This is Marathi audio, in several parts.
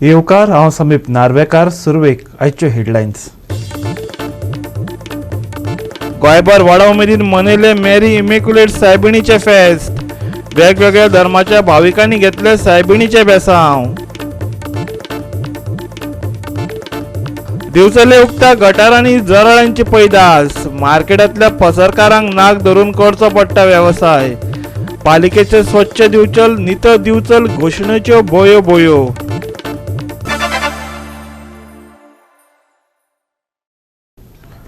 येवकार हांव समीप नार्वेकार. सुरवेक आयच्यो हेडलायन्स. गोंयभर व्हडा उमेदीन मनयले मेरी इमेक्युलेट सायबिणीचे फेस्त. वेगवेगळ्या धर्माच्या भाविकांनी घेतले सायबिणीचे बेसांव. दिवचले उक्त्या गटारांनी जरळांची पैदास. मार्केटांतल्या पसरकारांक नाक धरून करचो पडटा वेवसाय. पालिकेचे स्वच्छ दिवचल नितळ दिवचल घोशणेच्यो बोयो बोयो.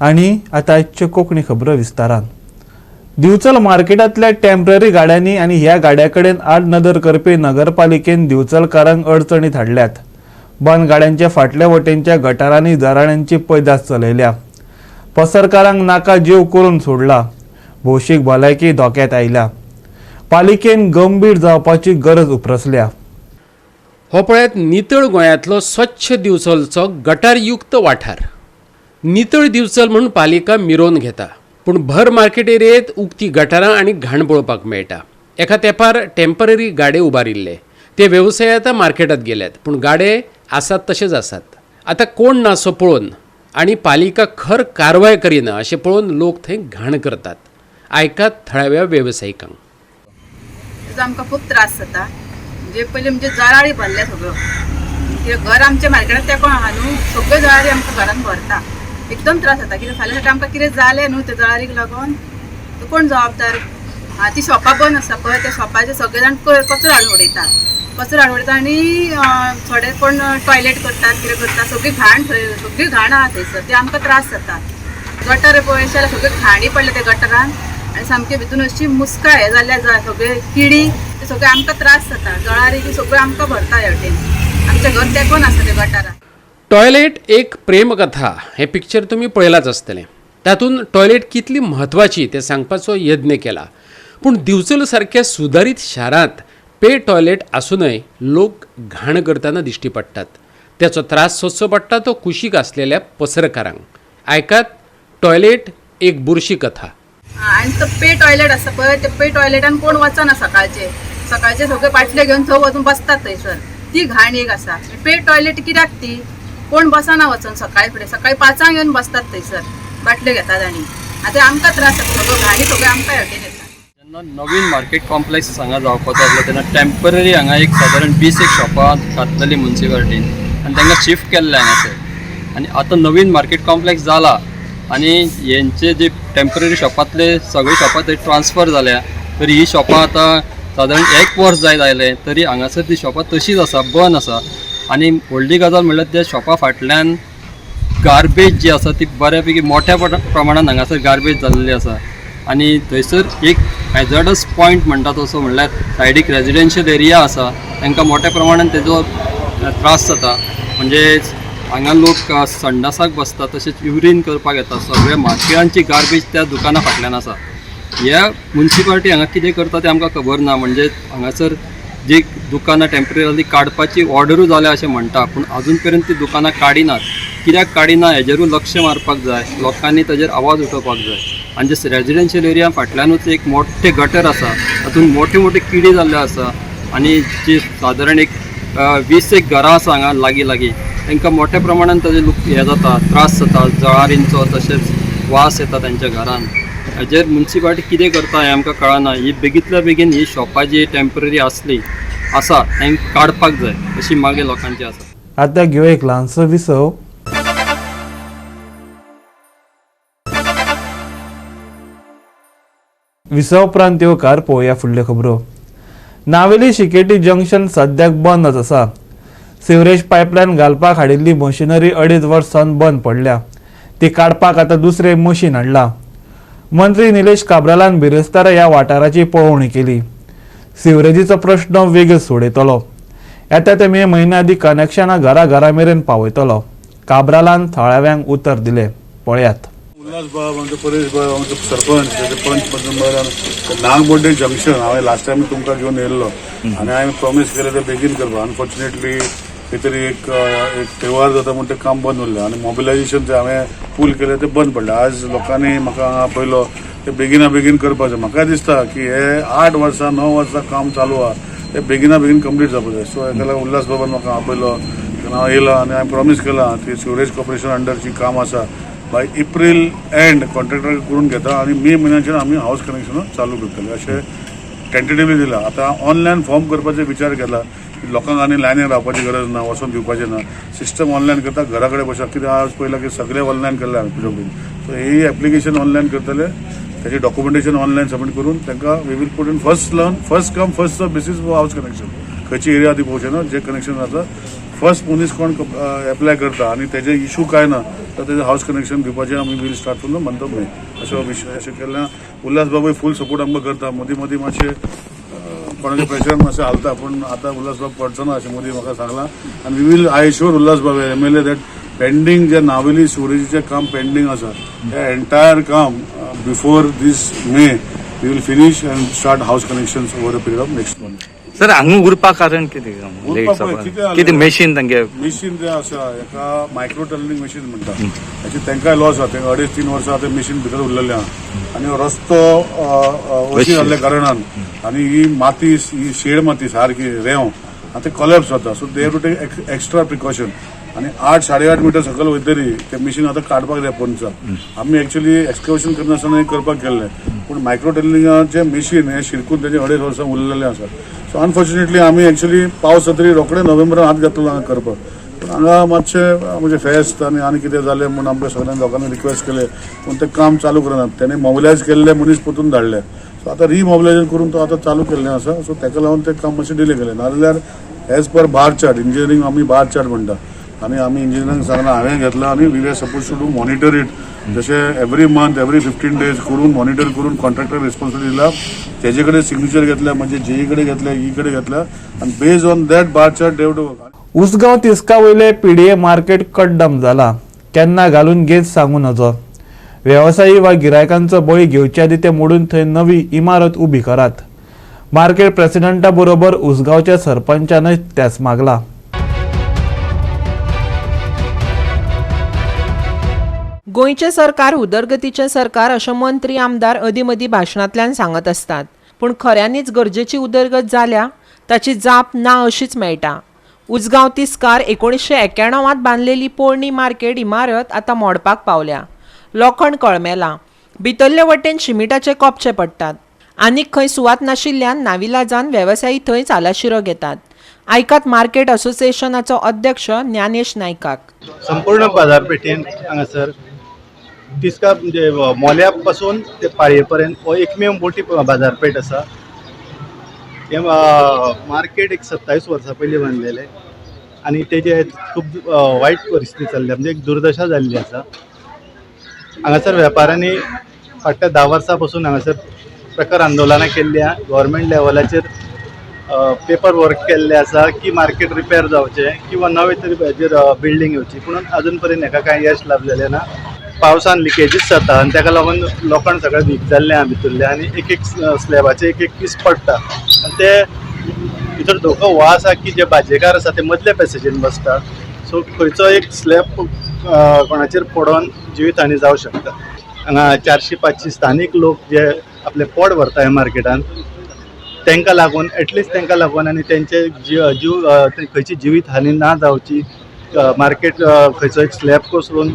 आणि आता आजच्यो कोंकणी खबरो विस्तारान. दिवचल मार्केटांतल्या टेम्पररी गाड्यांनी आनी ह्या गाड्यां कडेन आड नदर करपी नगरपालिकेन दिवचलकारांक अडचणीत हाडल्यात. बंद गाड्यांच्या फाटल्या वटेनच्या गटारांनी जराण्यांची पैदास चलयल्या. पसरकारांक नाका जीव करून सोडला. भौशीक भलायकी धोक्यात आयल्या. पालिकेन गंभीर जावपाची गरज उपरसल्या. हो पळयात नितळ गोंयांतलो स्वच्छ दिवचलचो गटारयुक्त वाठार. नितळ दिवचल म्हणून पालिका मिरोवन घेता, पूण भर मार्केट एरियेत उक्ती गटारां आनी घाण पळोवपाक मेळटा. एका तेंपार टेम्पररी गाडे उबारिल्ले, ते वेवसाय आतां मार्केटांत गेल्यात, पूण गाडे आसात तशेच आसात. आतां कोण ना सो पळोवन आनी पालिका खर कारवाय करिना अशें पळोवन लोक थंय घाण करतात. आयकात थळाव्या वेवसायिकांक. आमकां खूब त्रास जाता. म्हणजे पयलीं म्हणजे जळारी भरले सगळो. घर आमच्या मार्केटांत तेको आहा न्हू, सगळ्यो जळारी आमकां घरांत भरता. एकदम त्रास जाता. कितें फाल्यां फाटी आमकां कितें जालें न्हू त्या जळारीक लागून कोण जबाबदार. ती शॉपां बंद आसा पळय, त्या शॉपाचे सगळे जाण कचरो हाडून उडयता. कचरो हाडून उडयता आनी थोडे कोण टॉयलेट करतात, कितें करता. सगळी घाण आहा थंयसर. ते आमकां त्रास जाता. गटार पळयत जाल्यार सगळे घाणी पडले त्या गटारान आनी सामके भितून अशी मुस्कां हे जाल्या सगळे किडी, ते सगळे आमकां त्रास जाता. जळारी ती सगळ्यो आमकां भरता ह्या वटेन. आमच्या घर तेकोन आसा त्या गटारान. टॉयलेट एक प्रेमकथा हे पिक्चर तुम्ही पळयलाच आसतलें. तातूंत टॉयलेट कितली म्हत्वाची ते सांगपाचो यत्न केला. पूण दिवचल सारक्या सुदारीत शारांत पे टॉयलेट आसूनय लोक घाण करतना दिश्टी पडटात. त्याचो त्रास सोंसचो पडटा तो कुशीक आसलेल्या पसरकारांक. आयकात टॉयलेट एक बुरशी कथा. आनी तो पे टॉयलेट आसा पळय, ते पे टॉयलेटान कोण वचना. सकाळचे सगळे पाटले घेवन थंय वचून बसतात थंयसर. ती घाण एक आसा. पे टॉयलेट कित्याक ती कोण बसना वचून सकाळी फुडें. सकाळी 5 येवन बसतात थंयसर, बाटल्यो घेतात आनी आतां आमकां त्रास जाता. सगळो घाणी सगळें आमकां हेवटेन येता. जेन्ना नवीन मार्केट कॉम्प्लेक्स हांगा जावपाचो आसलो तेन्ना टेम्पररी हांगा एक सादारण 20 शॉपां घातलेली म्युन्सिपालिटीन आनी तांकां शिफ्ट केल्ले हांगासर. आनी आतां नवीन मार्केट कॉम्प्लेक्स जाला आनी हेंचे जे टेम्पररी शॉपांतले सगळे शॉपां थंय ट्रान्सफर जाल्या. तरी ही शॉपां आतां सादारण 1 वर्स जायत आयलें तरी हांगासर ती शॉपां तशीच आसा, बंद आसा. आनी व्हडली गजाल म्हणल्यार त्या शॉपा फाटल्यान गार्बेज जी आसा ती बऱ्यापैकी मोठ्या प्रमाणात हांगासर गार्बेज जाल्ली आसा. आनी थंयसर एक हॅझर्डस पॉयंट म्हणटा तसो म्हणल्यार सायडीक रेजिडेन्शियल एरिया आसा, तांकां मोठ्या प्रमाणान तेजो त्रास जाता. म्हणजे हांगा लोक संडासाक बसता, तशेंच युरीन करपाक येता. सगळ्या मार्केटांची गार्बेज त्या दुकाना फाटल्यान आसा. ह्या म्युन्सिपालिटी हांगा कितें करता तें आमकां खबर ना. म्हणजे हांगासर जी दुकानां टेम्पररी काडपाची ऑर्डरूय जाल्या अशें म्हणटा, पूण अजून पर्यंत ती दुकानां काडिनात. कित्याक काडिना हेजेरूय लक्ष मारपाक जाय. लोकांनी ताजेर आवाज उठोवपाक जाय. आनी जे रेजिडेन्शियल एरिया फाटल्यानूच एक मोठे गटर आसा, तातूंत मोठे मोठे किडे जाल्ले आसा. आनी जी सादारण एक 20 घरां आसा हांगा लागीं तांकां मोठ्या प्रमाणान ताजे हे जाता, त्रास जाता. जळारींचो तशेंच वास येता तांच्या घरान. हेजेर म्युन्सिपालिटी कितें करता हें आमकां कळना. ही बेगींतल्या बेगीन ही शॉपां जी टेम्पररी आसा तांकां काडपाक जाय अशी मागणी लोकांची आसा. आता घेऊ एक ल्हानसो विसव. विसव उपरांत येवकार पळोवया फुडल्यो खबरो. नावेली शिकेटी जंक्शन सद्याक बंदच आसा. सिवरेज पायपलायन घालपाक हाडिल्ली मशिनरी 2.5 वर्सांन बंद पडल्या. ती काडपाक आतां दुसरें मशीन हाडलां. मंत्री निलेश काब्रालान बिरेस्तारा ह्या वाठाराची पळोवणी केली. सिवरेजीचो प्रश्न वेगळीच सोडयतलो. येता ते मे म्हयन्या आदी कनेक्शनां घरा मेरेन पावयतलो. काब्रालान थळाव्यांक उतर दिले. पळयात. उल्हास बाब आमचो परेश बाब आमचो सरपंच तेजे पंच नागबोड्डे जंक्शन हांवें लास्ट टायम तुमकां घेवन येयल्लो आनी हांवें प्रॉमीस केलें तें बेगीन करपाक. अनफॉर्च्युनेटली खंय तरी एक तेवार जाता म्हणून तें काम बंद उरलें आनी मोबिलायजेशन जें हांवें फूल केलें तें बंद पडलें. आज लोकांनी म्हाका हांगा पयलो तें बेगीन करपाचें. म्हाका दिसता की हे 8 वर्सां 9 वर्सां काम चालू आहा तें बेगीन कंप्लीट जावपाक जाय. सो हेका लागून उल्हास बाबान म्हाका आपयलो हांव येयला आनी हांवें प्रॉमीस केला ती सिवरेज कॉर्पोरेशन अंडरची काम आसा बाय एप्रील एंड कॉन्ट्रॅक्टर करून घेता आनी मे म्हयन्याच्यान आमी हावस कनेक्शनां चालू करतले अशें टेंटेटिवली दिला. आतां ऑनलायन फॉर्म करपाचो विचार केला की लोकांक आनी लायनीन रावपाची गरज ना, वचून दिवपाचें ना, सिस्टम ऑनलायन करता, घरा कडेन बसता. कित्याक आज पयला की सगळें ऑनलायन केल्लें हांवें तुज्या कडेन. सो ही एप्लिकेशन ऑनलायन करतले, त्याचे डॉक्युमेंटेशन ऑनलायन सबमीट करून तांकां we will put in first come first basis for house connection. खंयची एरिया ती पोवचे ना, जे कनेक्शन जाता फर्स्ट मनीस कोण एप्लाय करता आनी तेजे इशू काय ना तर तेजें हावस कनेक्शन दिवपाचें आमी will start from the month of May अशें विशय अशें केल्लें. उल्हास बाबूय फूल सपोर्ट आमकां करता. मदीं मदीं मातशें कोणाच्या प्रेशरान मातशें हालता पूण आतां उल्हास बाब पडचो ना अशें मोदी म्हाका सांगलां. आनी we will I sure Ulhas बाब MLA दॅट पेंडींग जे नावेली सिवरेजीचें काम पेंडींग आसा तें एंटायर काम before this May we will finish and start house connections over the period of next month. Sir हांगा उरपा कारण कितें कितें मशीन तांगे मशीन जे आसा हेका मायक्रो टनलिंग मशीन म्हणटा हाची तांकांय लॉस आसा. तें 2.5-3 वर्सां ते मशीन भितर उरलेलें आहा आनी रस्तो अशी जाल्ल्या कारणान आनी ही माती ही शेड माती सारकी रेंव आनी ते कॉलेप्स जाता. So they have to take extra precaution आनी 8-8.5 मिटर सकयल वयतरी ते मशीन आतां काडपाक जाय पंचा. आमी एक्चुअली एक्सकवेशन करनासतना हें करपाक केल्लें पूण मायक्रो टनलिंगाचें मशीन हें शिरकून तेजें 2.5 वर्सां उरलेलें आसा. सो अनफॉर्च्युनेटली आमी एक्चुअली पावस जातरी रोखडे नोव्हेंबरान हात घातलो हांगा करपाक. पूण हांगा मातशें म्हणजे फेस्त आनी कितें जालें म्हूण आमकां सगळ्या लोकांनी रिक्वेस्ट केलें पूण तें काम चालू करनात. तेणें मोबिलायज केल्ले मनीस परतून धाडले. सो आतां रिमोबिलायजेशन करून तो आतां चालू केल्लें आसा. सो ताका लागून तें काम मातशें डिले केलें. नाजाल्यार as per bar chart engineering आमी बार चार्ट म्हणटा आनी आमी इंजिनियरांक सांगलां हांवें घेतला आनी we are suppose to do monitor it जशें एवरी मंथ एवरी 15 days करून मॉनिटर करून कॉन्ट्रॅक्टर रिस्पॉन्सिबिलिटी दिला. तेजे कडेन सिग्नेचर घेतल्या म्हणजे जेई कडेन घेतल्या ई कडेन घेतल्या आनी based on that bar chart डेव टू उसगांव तिस्का वयले PDA मार्केट कट जाला. केन्ना घालून घेत सांगू नजो. वेवसायी वा गिरायकांचो बळी घेवचे आदी ते मोडून थंय नवी इमारत उबी करात. मार्केट प्रेसिडेंटा बरोबर उसगांवच्या सरपंचानय त्यास मागला. गोंयचें सरकार उदरगतीचें सरकार अशें मंत्री आमदार अदीं भाशणांतल्यान सांगत असतात पूण खऱ्यांनीच गरजेची उदरगत जाल्या ताची जाप ना अशीच मेळटा. उसगांव तिस्कार 1991 बांदलेली पोरणी मार्केट इमारत आतां मोडपाक पावल्या. लोखंड कळमेलां, भितरले वटेन शिमिटाचे कोपचे पडटात. आनीक खंय सुवात नाशिल्ल्यान नाविलाजान वेवसायी थंय चालाशिरो घेतात. आयकात मार्केट असोसिएशनाचो अध्यक्ष ज्ञानेश नायकाक. संपूर्ण बाजारपेठेन हांगासर तिस्कार म्हणजे मोल्या पासून ते पाळये पर्यंत हो एकमेव मोठी बाजारपेठ आसा. हे मार्केट एक 27 वर्सां पयलीं बांदलेलें आनी तेजे खूब वायट परिस्थिती चल्ल्या म्हणजे एक दुर्दशा जाल्ली आसा. हांगासर वेपाऱ्यांनी फाटल्या 10 वर्सां पासून हांगासर प्रखर आंदोलनां केल्ल्या. गव्हर्मेंट लेवलाचेर पेपर वर्क केल्ले आसा की मार्केट रिपेर जावचें किंवा नवे तरी हेजेर बिल्डींग येवची पूण अजून पर्यंत हेका कांय यश लाभलेलें ना. पावसान लिकेजीस जाता आनी ताका लागून लोखंड सगळें वीक जाल्लें आहा भितरलें आनी एक स्लॅबाचे एक पीस पडटा आनी ते भितर धोको हो आसा की जे भाजेकार आसा ते मदले पॅसेजीन बसता. सो खंयचो एक स्लॅब कोणाचेर पडोन जिवीतहानी जावं शकता. हांगा 400-500 स्थानीक लोक जे आपले पोट भरता ह्या मार्केटान तांकां लागून एटलिस्ट तांकां लागून आनी तेंचे जीव खंयची जिवीत हानी ना जावची. मार्केट खंयचो एक स्लॅब कोसळून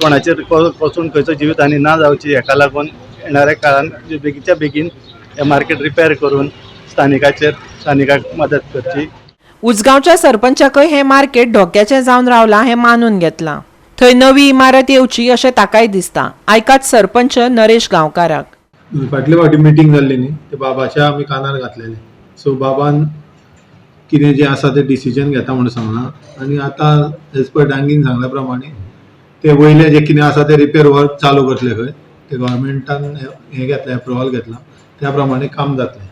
कोणाचेर कोसळून खंयचो जिवीत हानी ना जावची हेका लागून येणाऱ्या काळान बेगीच्या बेगीन हे मार्केट रिपेर करून स्थानिकाक मदत करची. उसगांवच्या सरपंचाकय हें मार्केट धोक्याचें जावन रावलां हें मानून घेतलां. थंय नवी इमारत येवची अशें ताकाय दिसता. आयकात सरपंच नरेश गांवकाराक. फाटले फावटी मिटींग जाल्ली न्ही ते बाबाच्या आमी कानार घातलेले. सो बाबान कितें जें आसा तें डिसिजन घेता म्हणून सांगलां आनी आतां एज पर डांगीन सांगल्या प्रमाणे ते वयले जे कितें आसा ते रिपेर वर्क चालू करतले खंय ते गव्हर्मेंटान हें घेतलें अप्रुवल घेतलां त्या प्रमाणे काम जातलें.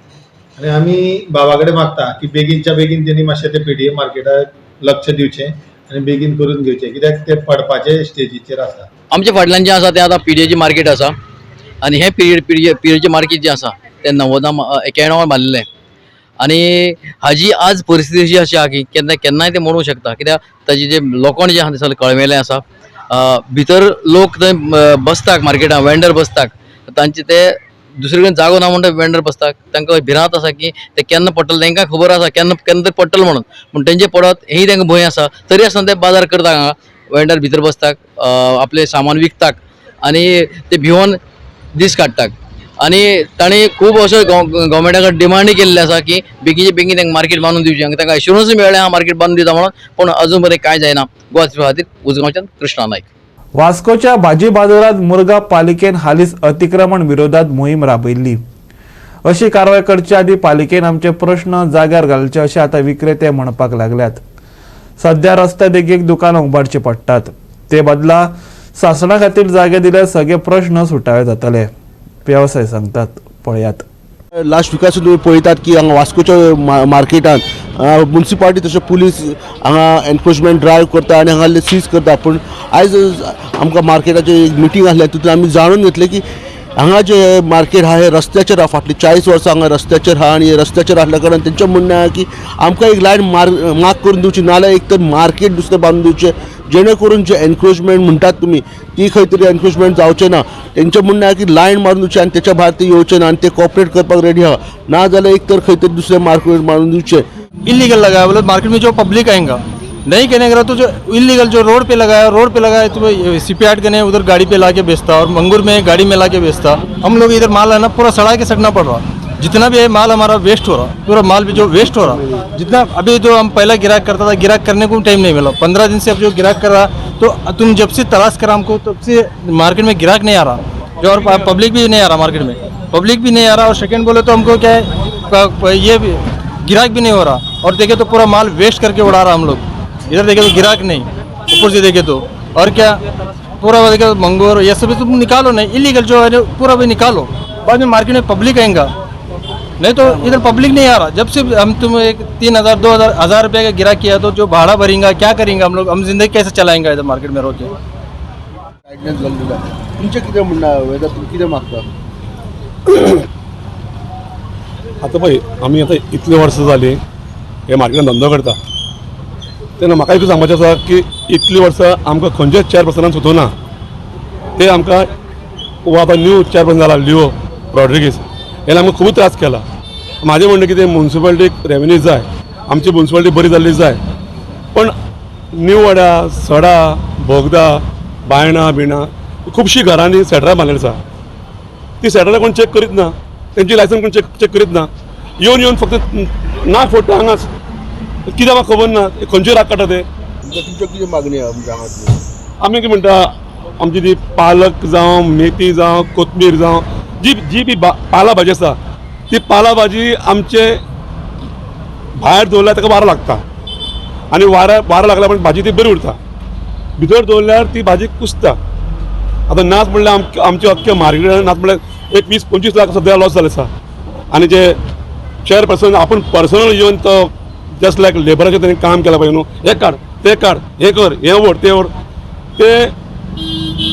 आनी आमी बाबा कडेन मागता की बेगीनच्या बेगीन तेणी मातशें ते PDA मार्केटाक लक्ष दिवचें आनी बेगीन करून घेवचें कित्याक ते पडपाचे स्टेजीचेर आसा. आमच्या फाटल्यान जें आसा तें आतां PDAची मार्केट आसा आनी हें PDAची मार्केट जें आसा तें 91 बांदलेलें आनी हाजी आज परिस्थिती अशी आसा की केन्नाय तें मोडूंक शकता कित्याक ताजें जें लोखंड जें आसा तें सगळें कळमेलें आसा. भितर लोक थंय बसतात मार्केटान वेंडर बसतात तांचे ते दुसरे कडेन जागो ना म्हणटा वेंडर बसता तांकां भिरांत आसा की ते केन्ना पडटले तांकां खबर आसा केन्ना केन्ना तरी पडटले म्हणून पूण तेंचे पडत हेय तांकां भंय आसा तरी आसतना ते बाजार करता हांगा वेंडर भितर बसतात आपले सामान विकतात आनी ते भिवून दीस काडटात आनी तांणी खूब अशें गव्हर्मेंटा कडेन डिमांडूय केल्ले आसा की बेगीचे बेगीन तांकां मार्केट बांदून दिवचें हांगा तांकां एश्युरन्सूय मेळ्ळें हांव मार्केट बांदून दिता म्हणून पूण अजून मेरेन कांय जायना गोवा खातीर उजगांवच्यान कृष्णा नायक. वास्कोच्या भाजी बाजारात मुरगांव पालिकेन हालींच अतिक्रमण विरोधात मोहीम राबयिल्ली. अशी कारवाय करचे आदी पालिकेन आमचे प्रश्न जाग्यार घालचे अशें आतां विक्रेते म्हणपाक लागल्यात. सध्या रस्त्यार एक दुकानां उबारची पडटात. ते बदला शासना खातीर जागे दिल्यार सगळे प्रश्न सुटावे जातले. व्यवसाय सांगतात, पळयात. लास्ट विकासून तुम्ही पळयतात की हांगा वास्कोच्या मार्केटान म्युनिसिपालिटी तशें पुलीस हांगा एनक्रोचमेंट ड्रायव्ह करता आनी हांगा सीज करता. पूण आयज आमकां मार्केटाचें एक मिटींग आसलें तितून आमी जाणून घेतलें की हांगा जे मार्केट आहा हे रस्त्याचेर आहा. फाटलीं 40 वर्सां हांगा रस्त्याचेर आहा आनी रस्त्याचेर आसल्या कारणान तेंचें म्हणणें आहा की आमकां एक लायन मार्क करून दिवची नाल्यार एक तर मार्केट दुसरें बांदून दिवचें जेणे करून जे एनक्रोचमेंट म्हणटात तुमी ती खंय तरी एनक्रोचमेंट जावचें ना. तेंचें म्हणणें आहा की लायन मारून दिवचें आनी तेच्या भायर ते येवचें ना आनी ते कॉपरेट करपाक रेडी आहा. ना जाल्यार एक तर खंय तरी दुसरें मार्केट मारून दिवचें. इलीगल लगाया बोले मार्केट में जो पब्लिक आएगा नहीं कहने का तो जो इलीगल जो रोड पे लगाया तो सीपीआर के नहीं उधर गाड़ी पे लाके बेचता और मंगूर में गाड़ी में लाके बेचता. हम लोग इधर माल है ना पूरा सड़ा के सड़ना पड़ रहा. जितना भी है माल हमारा वेस्ट हो रहा, पूरा माल भी जो वेस्ट हो रहा. जितना अभी जो हम पहला गिराक करता था गिराक करने को टाइम नहीं मिला. 15 दिन से अब जो गिराक कर रहा तो तुम जब से तलाश करा हमको तब से मार्केट में गिराक नहीं आ रहा जो और पब्लिक भी नहीं आ रहा. मार्केट में पब्लिक भी नहीं आ रहा और सेकेंड बोले तो हमको क्या है ये गिराक भी नहीं हो रहा. और देखे तो पूरा माल वेस्ट करके उड़ा रहा हम लोग. इधर देखे तो गिराक नहीं, ऊपर से देखे तो और क्या पूरा देखे मंगूर ये सब तुम निकालो नहीं इलीगल जो है पूरा भी निकालो. बाद में मार्केट में पब्लिक आएगा नहीं तो इधर पब्लिक नहीं आ रहा. जब से हम तुम एक 3,000 2,000 1000 रुपये का गिराक किया तो जो भाड़ा भरेंगे क्या करेंगे हम लोग. हम जिंदगी कैसे चलाएंगे इधर मार्केट में रोके. तुमचें कितें म्हणणें तुमी कितें मागता. आतां पळय आमी आतां इतले वर्सां जालीं हे मार्केटान धंदो करता तेन्ना म्हाका एक सांगपाचें आसा की इतलीं वर्सां आमकां खंयच्याच चेअरपर्सनान सुचोवना. ते आमकां वो आतां न्यू चेअरपर्सन जाला लिओ रॉड्रिगीस हेणें आमकां खूब त्रास केला. म्हाजें म्हणणें कितें म्युनिसिपालिटीक रेवेन्यू जाय आमची म्युनिसिपालिटी बरी जाल्ली जाय. पण न्यू वाड्या सडा बोगदा बायणां बिणां खुबशीं घरांनी सेटरां बांदलेलीं आसा. ती सेटरां कोण चॅक करीत ना. तेंची लायसन कोण चॅक करीत ना. येवन फक्त ना फोटो हांगाच कित्याक म्हाका खबर ना खंयचे राग काडटा ते. तुमच्यो कितें मागणी आहा आमी कितें म्हणटा आमची ती पालक जावं मेथी जावं कोथमीर जावं जी बी पाला भाजी आसा ती पाला भाजी आमचे भायर दवरल्यार ताका वारो लागता आनी वारो लागल्या पण भाजी ती बरी उरता. भितर दवरल्यार ती भाजी कुसता. आतां नाच म्हणल्यार आमचे अख्खे मार्केटान नाच म्हणल्यार एक 20-25 लाख सध्या लॉस जाले आसा. आनी जे चेअरपर्सन आपण पर्सनल येवन तो जस्ट लायक लेबराचें तेणें काम केलां पळय न्हू हे काड ते काड हे कर हे ओड ते ओड ते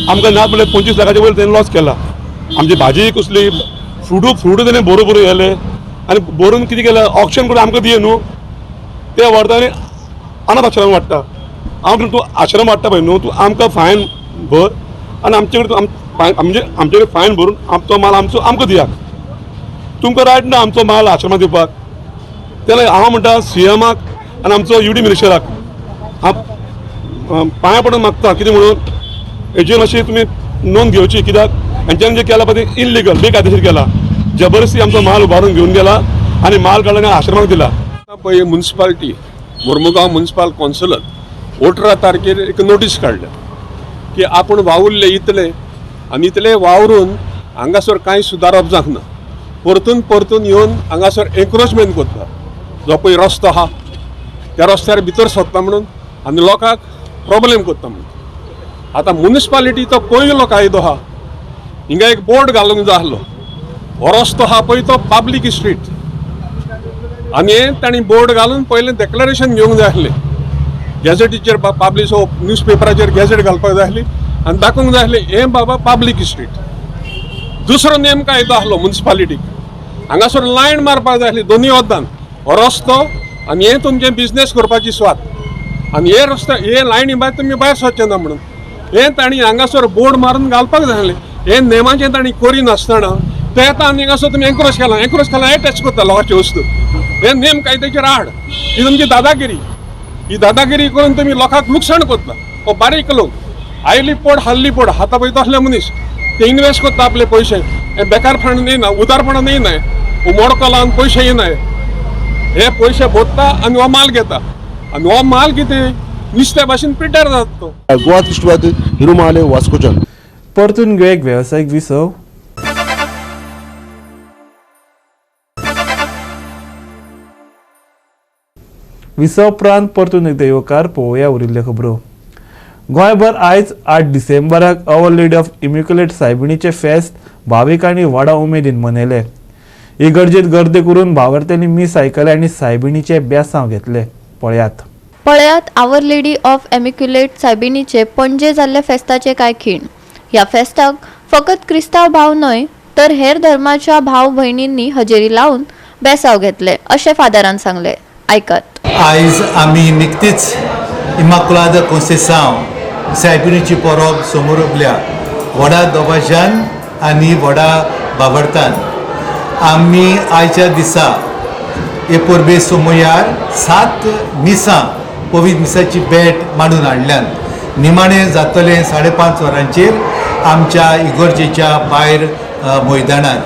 आमकां नाच म्हणल्यार 25 लाखाचे वयर तेणें लॉस केला. आमची भाजी कुसली फ्रूट तेणें बरो गेले आनी भरून कितें केलें ऑक्शन करून आमकां दिये न्हू ते व्हरता आनी अनाथ आश्रम वाडटा. हांव तूं आश्रम वाडटा पळय न्हू तूं आमकां फायन भर आनी आमचे कडेन म्हणजे आमचे कडेन फायन भरून तो माल आमकां दियात. तुमकां रायट ना आमचो माल आश्रमाक दिवपाक. तेन्ना हांव म्हणटा सीएमाक आनी आमचो युडी मिनिस्टराक हांव पांयां पडून मागता कितें म्हणून हेजेर मातशी तुमी नोंद घेवची. कित्याक हेंच्यांनी जें केलां पळय तें इल्लिगल बेकायदेशीर केला. जबरदस्ती आमचो माल उबारून घेवन गेला आनी माल काडून आश्रमाक दिला. पळय म्युनिसिपालिटी मुर्मुगांव म्युनिसिपल कौन्सिलान 18 तारखेर एक नोटीस काडल्या की आपण वावुरले इतले आनी इतले वावरून हांगासर कांय सुदारप जावना. परतून येवन हांगासर एन्क्रोचमेंट करता. जो पळय रस्तो आहा त्या रस्त्यार भितर सरता म्हणून आनी लोकांक प्रॉब्लेम करता म्हणून. आतां म्युनिसिपालिटीचो पयलो कायदो आहा हिंगा एक बोर्ड घालूंक जाय आसलो. हो रस्तो आहा पळय तो पब्लीक स्ट्रीट आनी तांणी बोर्ड घालून पयलें डेक्लरेशन घेवंक जाय आसलें. गॅझेटीचेर पब्लीश न्यूजपेपराचेर गॅझेट घालपाक जाय आसली आनी दाखोवंक जाय आसलें हें बाबा पब्लीक स्ट्रीट. दुसरो नेम कायदो आसलो म्युनिसिपालिटीक हांगासर लायन मारपाक जाय आसली दोनूय वद्दान हो रस्तो आनी हें तुमचें बिजनेस करपाची स्वात आनी हे रस्ते हे लायनी भायर तुमी भायर सरचें ना म्हणून हें तांणी हांगासर बोर्ड मारून घालपाक जाय आसलें. हे नेमाचें तांणी करी नासतना ते येता आनी असो तुमी एन्करेज केला हे टच करता लोकांची वस्तू हे नेम कायद्याचेर आड ही तुमची दादागिरी ही दादागिरी करून तुमी लोकांक लुकसाण करता हो बारीक लोक आयली पड हल्ली पड हाता पळयता असले मनीस ते इन्वेस्ट करता आपले पयशे हे बेकार फंड येना उदारपणान येनाय मोडको लावन पयशे येनाय हे पयशे भोगता आनी हो माल घेता आनी हो माल कितें नुस्त्या भाशेन प्रिपेर जाता तो गोवा दृश्टवाद हिरो महाले वास्कोच्यान परतून घेऊ एक व्यावसायिक विसव. विसव उपरांत परतून एकदा येवकार पळोवया उरिल्ल्यो खबरो. गोंयभर आयज 8 डिसेंबराक अवर लेडी ऑफ इम्युक्युलेट सायबिणीचे फेस्त भाविकांनी व्हडा उमेदीन मनयले. इगर्जेत गर्दी करून भावार्थ्यांनी मिस आयकले आनी सायबिणीचे बेसांव घेतले. पळयात आवर लेडी ऑफ एमिक्युलेट सायबिणीचे पणजे जाल्ले फेस्ताचे कांय खीण. ह्या फेस्ताक फकत क्रिस्तांव भाव न्हय तर हेर धर्माच्या भाव भयणींनी हजेरी लावन बेसांव घेतले अशें फादरान सांगले. आयकत. आयज आमी निकतीच इमाकुलादा कोंसेसांव सायबिणीची परब समोर उरल्या व्हडा दबाज्यान आनी व्हडा बाबडतान. आमी आयच्या दिसा हे परबे सोमयार 7 मिसां पवित्र मिसाची भेट मांडून हाडल्यान निमाणें जातलें 5:30 वरांचेर आमच्या इगर्जेच्या भायर मैदानार.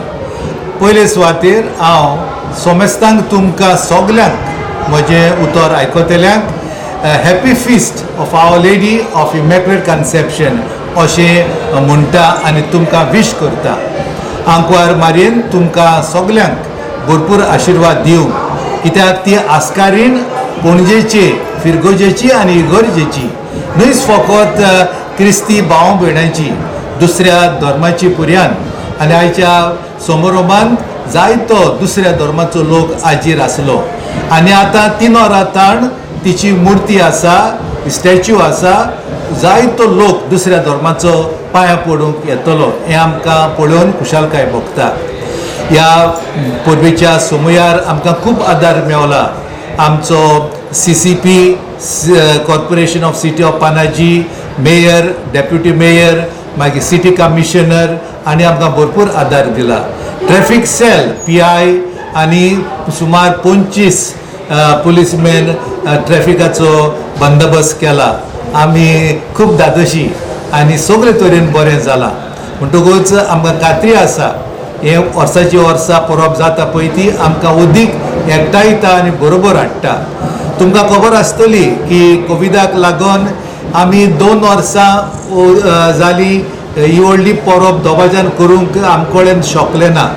पयले सुवातेर हांव सोमेस्तांक तुमकां सगल्यांक म्हजें उतर आयकतल्यांक happy feast of our lady of immaculate conception अशें म्हणटा आनी तुमकां विश करता. आंकवार मारयेन तुमकां सगल्यांक भरपूर आशिर्वाद दिवं कित्याक ती आस्कारीण पणजेची फिरगोजेची आनी इगर्जेची न्हयच फकत क्रिस्ती भाव भयणांची दुसऱ्या धर्माची पुर्यान आनी आयच्या समारंभांत जायतो दुसऱ्या धर्माचो लोक हाजीर आसलो आनी आतां 3 वरां तिची मुर्ती आसा स्टॅच्यू आसा. जायतो लोक दुसऱ्या धर्माचो पांयां पडूंक येतलो हें आमकां पळोवन खुशालकाय भोगता. ह्या परबेच्या सोमयार आमकां खूब आदार मेवला. आमचो CCP corporation of city of Panaji mayor deputy mayor मागीर सिटी कमिशनर आनी आमकां भरपूर आदार दिला. ट्रॅफिक सेल PI आनी सुमार 25 पुलीसमॅन ट्रॅफिकाचो बंदोबस्त केला. आमी खूब दादोशी आनी सगळे तरेन बरें जालां म्हणटकूच आमकां खात्री आसा हे वर्साची वर्सां परब जाता पळय ती आमकां अदीक एकठांयता आनी बरोबर हाडटा. तुमकां खबर आसतली की कोविडाक लागून आमी 2 वर्सां जाली ही व्हडली परब दबाज्यान करूंक आमचे कडेन शकले ना.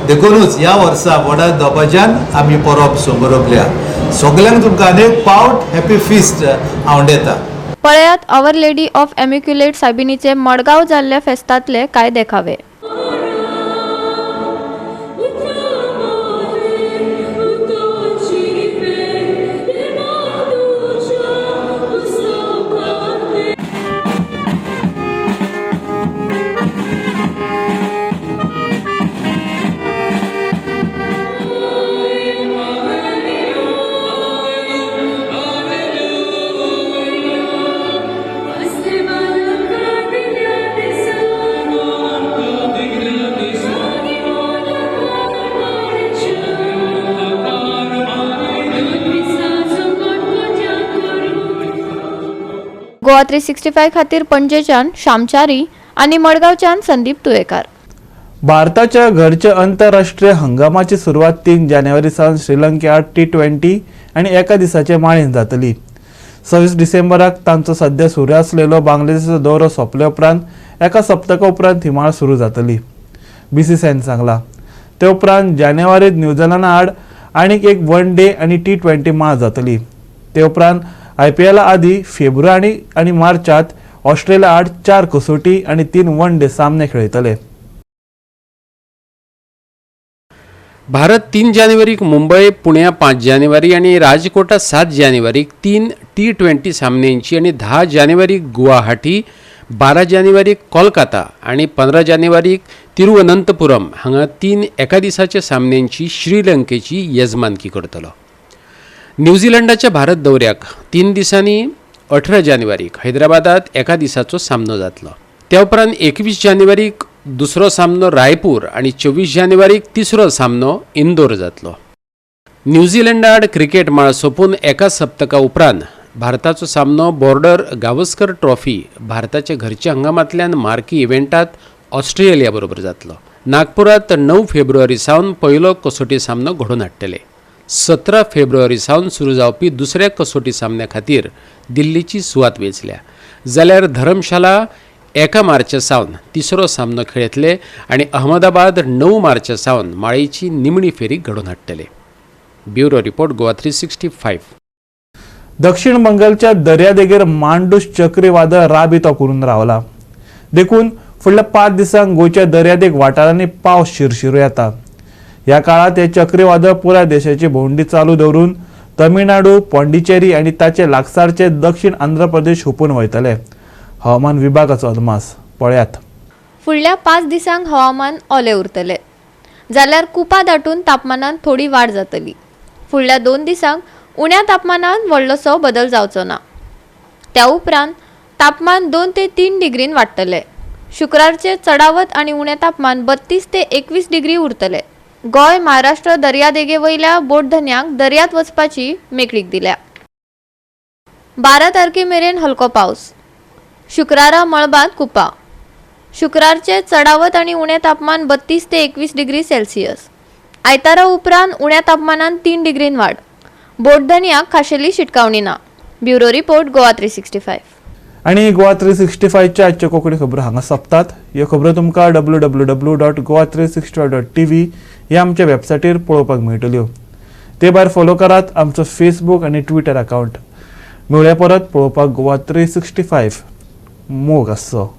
देखूनच ह्या वर्सा व्हडा दबाज्यान आमी परब समोरल्या. सगल्यांक तुमकां अनेक पावट हॅपी फिस्ट आवडेता. पळयात आवर लेडी ऑफ एमिक्युलेट सायबिणीचे मडगांव जाल्ल्या फेस्तांतले कांय देखावे. गोवा 365 खातीर पणजेच्यान शामचारी आनी मडगांवच्यान संदीप तुयेकार. भारताच्या घरच्या आंतरराष्ट्रीय हंगामाची सुरवात 3 जानेवारी सावन श्रीलंकेआड T20 आनी एका दिसाचे माळेंत जातली. 26 डिसेंबराक तांचो सध्या सुरू आसलेलो बांगलादेशाचो दौरो सोंपले उपरांत एका सप्तका उपरांत ही माळ सुरू जातली. BCCIन सांगला. ते उपरांत जानेवारीत न्यूझीलंडा आड आनीक एक 1 डे आनी T20 माळ जातली. ते उपरांत IPL आदी फेब्रुवारी आनी मार्चात ऑस्ट्रेलिया आड 4 कसोटी आनी 3 1 डे सामने खेळयतले. भारत 3 जानेवारीक मुंबय, पुण्या 5 जानेवारी आणि राजकोटा 7 जानेवारीक 3 T20 सामन्यांची आणि 10 जानेवारीक गुवाहाटी, 12 जानेवारीक कोलकाता आणि 15 जानेवारीक तिरुवनंतपुरम हांगा 3 एका दिसाच्या सामन्यांची श्रीलंकेची येजमानकी करतलो. न्यूझीलंडाच्या भारत दौऱ्याक 3 दिसांनी 18 जानेवारीक हैदराबादात एका दिसाचो सामनो जातलो. त्या उपरांत 21 जानेवारीक दुसरो सामनो रायपूर आणि 24 जानेवारीक तिसरो सामनो इंदोर जातलो. न्यूझीलंडा आड क्रिकेट माळ सोंपून एका सप्तका उपरांत भारताचो सामनो बॉर्डर गावस्कर ट्रॉफी भारताच्या घरच्या हंगामांतल्यान मार्की इव्हेंटात ऑस्ट्रेलिया बरोबर जातलो. नागपुरात 9 फेब्रुवारी सावन पयलो कसोटी सामनो घडोवन हाडटले. 17 फेब्रुवारी सावन सुरू जावपी दुसऱ्या कसोटी सामन्या खातीर दिल्लीची सुवात वेंचल्या. जाल्यार धर्मशाला 1 मार्च सावन तिसरो सामनो खेळयतले आनी अहमदाबाद 9 मार्च सावन माळेची निमणी फेरी घडोवन हाडटले. Bureau report Goa 365. दक्षिण बंगालच्या दर्यादेगेर मांडूस चक्रीवादळ राबितो करून रावला. देखून फुडल्या 5 दिसांक गोंयच्या दर्यादेग वाठारांनी पावस शिरशिरू येता. ह्या काळात हे चक्रीवादळ पुराय देशाची भोंवडी चालू दवरून तमिळनाडू, पॉंडिचेरी आनी ताचे लागसारचे दक्षिण आंध्र प्रदेश हुपून वयतले. हवामान विभागाचो अदमास पळयात. फुडल्या 5 दिसांक हवामान ओले उरतले, जाल्यार कुपा दाटून तापमानात थोडी वाड जातली. फुडल्या 2 दिसांक उण्या तापमानात व्हडलोसो बदल जावचो ना. त्या उपरांत तापमान 2 ते 3 डिग्रीन वाडटले. शुक्रारचे चडावत आनी उणें तापमान 32 ते 21 डिग्री उरतले. गोंय, महाराष्ट्र दर्यादेगे वयल्या बोटधन्यांक दर्यांत वचपाची मेकळीक दिल्या. 12 तारखे मेरेन हलको पावस. शुक्रारा मळबांत कुपा. शुक्रारचे चडावत आनी उणें तापमान 32 ते 21 डिग्री सेल्सियस. आयतारा उपरांत उण्या तापमानात 3 डिग्रीन वाड. बोटधन्यांक खाशेली शिटकावणी ना. Bureau report Goa 365. आणि गोवा 365च्या आजच्यो कोंकणी खबरो हांगा सोंपतात. ह्यो खबरो तुमकां www.goa365.tv ह्या आमच्या वेबसायटीर पळोवपाक मेळटल्यो. ते भायर फॉलो करात आमचो फेसबूक आनी ट्विटर अकावंट. मेळुया परत पळोवपाक गोवा 365. मोग आसचो.